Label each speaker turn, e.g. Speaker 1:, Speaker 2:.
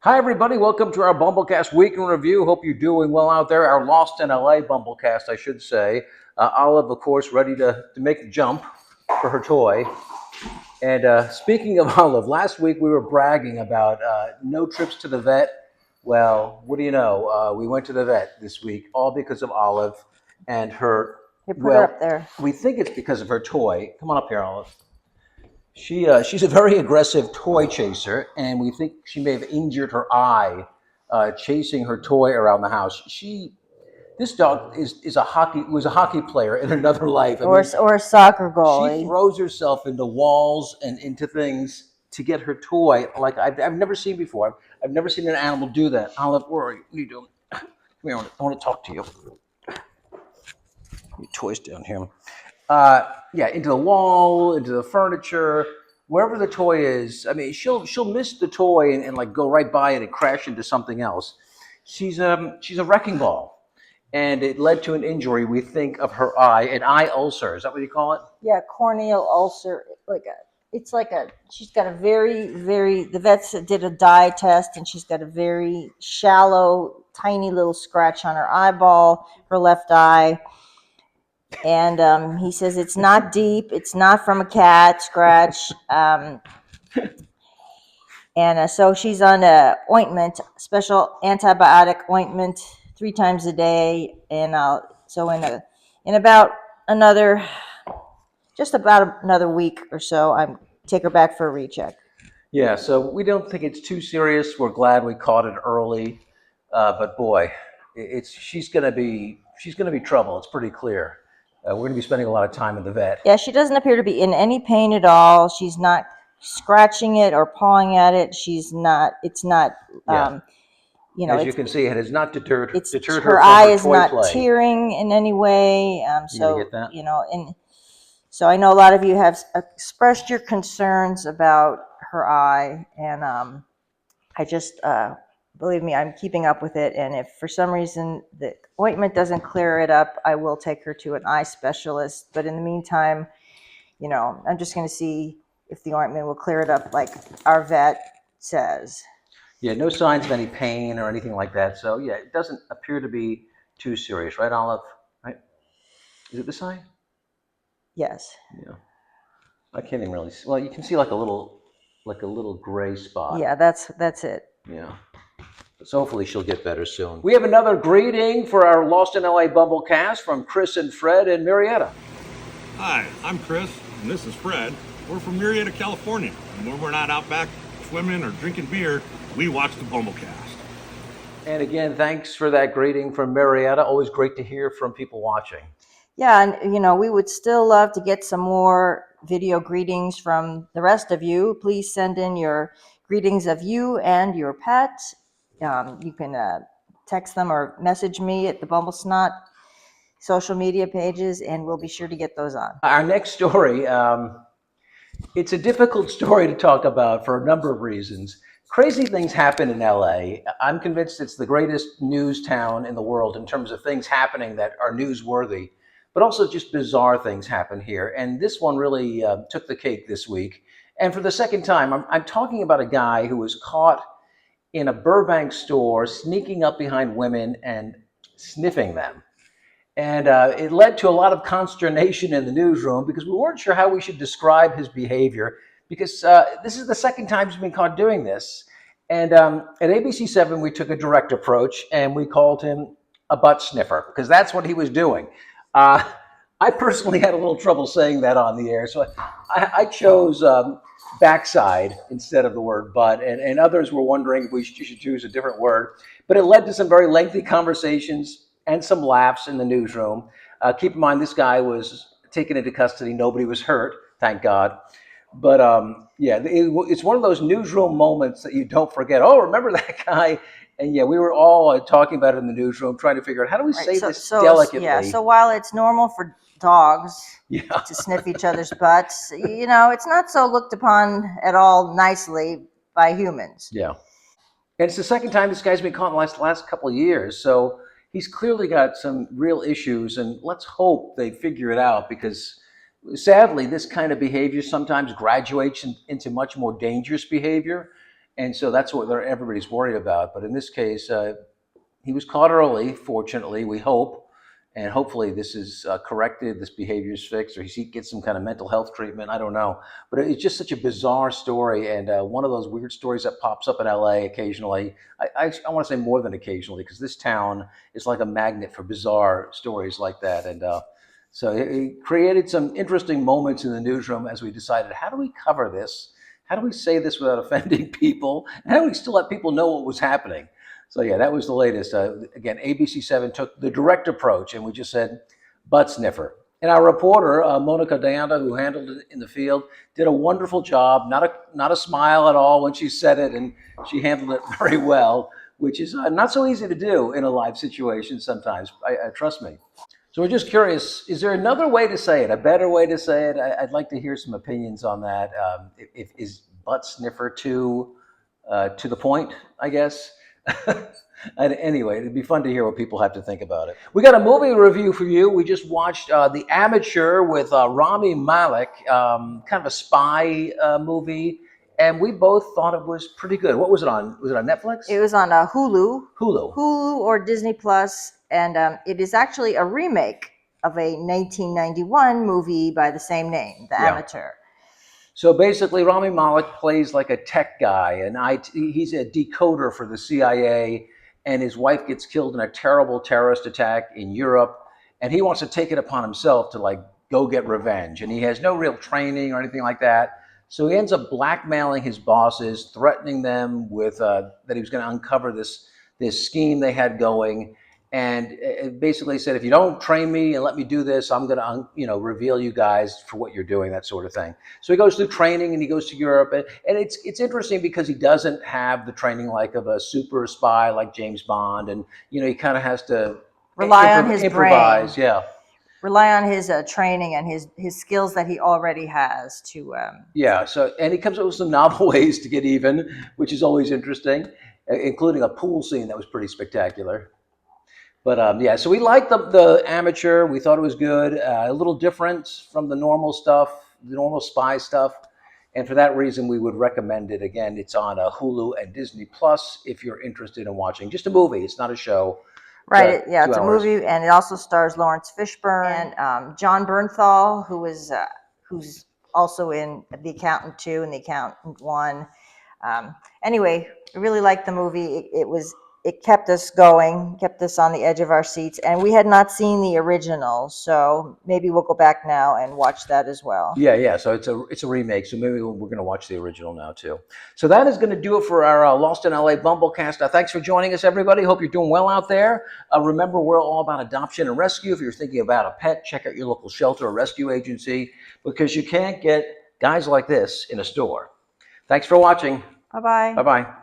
Speaker 1: Hi, everybody. Welcome to our Bumblecast Week in Review. Hope you're doing well out there. Our Lost in LA Bumblecast, I should say. Olive, of course, ready to make the jump for her toy. And speaking of Olive, last week we were bragging about no trips to the vet. Well, what do you know? We went to the vet this week, all because of Olive and her.
Speaker 2: You put her up there.
Speaker 1: We think it's because of her toy. Come on up here, Olive. She's a very aggressive toy chaser, and we think she may have injured her eye chasing her toy around the house. This dog was a hockey player in another life.
Speaker 2: Or a soccer goalie.
Speaker 1: She throws herself into walls and into things to get her toy like I've never seen before. I've never seen an animal do that. Olive, where are you? What are you doing? Come here, I want to talk to you. Your toy's down here. Into the wall, into the furniture, wherever the toy is. I mean, she'll miss the toy and like go right by it and crash into something else. She's a wrecking ball, and it led to an injury. We think of her eye, an eye ulcer. Is that what you call it?
Speaker 2: Yeah, corneal ulcer. She's got a very. The vets did a dye test, and she's got a very shallow, tiny little scratch on her eyeball, her left eye. And he says it's not deep. It's not from a cat scratch. So she's on a ointment, special antibiotic ointment, 3 times a day. And in about another week or so, I'm take her back for a recheck.
Speaker 1: Yeah. So we don't think it's too serious. We're glad we caught it early. But boy, she's gonna be trouble. It's pretty clear. We're going to be spending a lot of time at the vet.
Speaker 2: Yeah, she doesn't appear to be in any pain at all. She's not scratching it or pawing at it. It's not.
Speaker 1: As you can see, it has not deterred her from
Speaker 2: her eye
Speaker 1: her
Speaker 2: is
Speaker 1: toy
Speaker 2: not
Speaker 1: play.
Speaker 2: Tearing in any way.
Speaker 1: You get that?
Speaker 2: And so I know a lot of you have expressed your concerns about her eye, and I just believe me, I'm keeping up with it. And if for some reason the ointment doesn't clear it up, I will take her to an eye specialist. But in the meantime, I'm just going to see if the ointment will clear it up like our vet says.
Speaker 1: Yeah, no signs of any pain or anything like that. So, yeah, it doesn't appear to be too serious, right, Olive? Right? Is it this eye?
Speaker 2: Yes.
Speaker 1: Yeah. I can't even really see. Well, you can see like a little gray spot.
Speaker 2: Yeah, that's it.
Speaker 1: Yeah. So hopefully she'll get better soon. We have another greeting for our Lost in LA Bumblecast from Chris and Fred in Marietta.
Speaker 3: Hi, I'm Chris, and this is Fred. We're from Marietta, California, and when we're not out back swimming or drinking beer, we watch the Bumblecast.
Speaker 1: And again, thanks for that greeting from Marietta. Always great to hear from people watching.
Speaker 2: Yeah, and we would still love to get some more video greetings from the rest of you. Please send in your greetings of you and your pet. You can text them or message me at the Bumblesnot social media pages, and we'll be sure to get those on.
Speaker 1: Our next story, it's a difficult story to talk about for a number of reasons. Crazy things happen in LA. I'm convinced it's the greatest news town in the world in terms of things happening that are newsworthy, but also just bizarre things happen here. And this one really took the cake this week. And for the second time, I'm talking about a guy who was caught in a Burbank store sneaking up behind women and sniffing them. And it led to a lot of consternation in the newsroom because we weren't sure how we should describe his behavior because this is the second time he's been caught doing this. And at ABC7, we took a direct approach and we called him a butt sniffer because that's what he was doing. I personally had a little trouble saying that on the air, so I chose backside instead of the word butt, and others were wondering if we should choose a different word. But it led to some very lengthy conversations and some laughs in the newsroom. Keep in mind, this guy was taken into custody. Nobody was hurt, thank God. But it's one of those newsroom moments that you don't forget. Oh, remember that guy? And yeah, we were all talking about it in the newsroom, trying to figure out how do we say this delicately.
Speaker 2: Yeah, so while it's normal for dogs to sniff each other's butts, it's not so looked upon at all nicely by humans.
Speaker 1: Yeah. And it's the second time this guy's been caught in the last couple of years. So he's clearly got some real issues, and let's hope they figure it out because sadly, this kind of behavior sometimes graduates into much more dangerous behavior. And so that's what everybody's worried about. But in this case, he was caught early, fortunately, we hope. And hopefully this is corrected, this behavior is fixed, or he gets some kind of mental health treatment. I don't know. But it's just such a bizarre story, and one of those weird stories that pops up in LA occasionally. I want to say more than occasionally, because this town is like a magnet for bizarre stories like that. And so it created some interesting moments in the newsroom as we decided, how do we cover this? How do we say this without offending people? And how do we still let people know what was happening? So yeah, that was the latest. Again, ABC7 took the direct approach, and we just said, butt sniffer. And our reporter, Monica Diana, who handled it in the field, did a wonderful job. Not a smile at all when she said it, and she handled it very well, which is not so easy to do in a live situation sometimes. Trust me. So we're just curious, is there another way to say it, a better way to say it? I'd like to hear some opinions on that. Is butt sniffer to the point, I guess? Anyway, it'd be fun to hear what people have to think about it. We got a movie review for you. We just watched The Amateur with Rami Malek, kind of a spy movie, and we both thought it was pretty good. What was it on? Was it on Netflix?
Speaker 2: It was on Hulu.
Speaker 1: Hulu.
Speaker 2: Or Disney Plus, and it is actually a remake of a 1991 movie by the same name, The Amateur.
Speaker 1: So basically, Rami Malek plays like a tech guy, and he's a decoder for the CIA, and his wife gets killed in a terrible terrorist attack in Europe, and he wants to take it upon himself to like go get revenge, and he has no real training or anything like that. So he ends up blackmailing his bosses, threatening them with that he was going to uncover this scheme they had going. And it basically said, if you don't train me and let me do this, I'm going to, reveal you guys for what you're doing, that sort of thing. So he goes through training and he goes to Europe. And it's interesting because he doesn't have the training like of a super spy like James Bond. And, he kind of has to
Speaker 2: rely on his
Speaker 1: improvise.
Speaker 2: brain.
Speaker 1: Yeah.
Speaker 2: Rely on his training and his skills that he already has to.
Speaker 1: And he comes up with some novel ways to get even, which is always interesting, including a pool scene that was pretty spectacular. But so we liked the Amateur. We thought it was good, a little different from the normal stuff, the normal spy stuff. And for that reason, we would recommend it. Again, it's on Hulu and Disney Plus if you're interested in watching. Just a movie. It's not a show.
Speaker 2: Right. It's a movie, and it also stars Laurence Fishburne and John Bernthal, who's also in The Accountant 2 and The Accountant 1. Anyway, I really liked the movie. It kept us going, kept us on the edge of our seats, and we had not seen the original, so maybe we'll go back now and watch that as well.
Speaker 1: Yeah. So it's a remake, so maybe we're going to watch the original now too. So that is going to do it for our Lost in LA Bumblecast. Thanks for joining us, everybody. Hope you're doing well out there. Remember, we're all about adoption and rescue. If you're thinking about a pet, check out your local shelter or rescue agency, because you can't get guys like this in a store. Thanks for watching.
Speaker 2: Bye-bye.
Speaker 1: Bye-bye.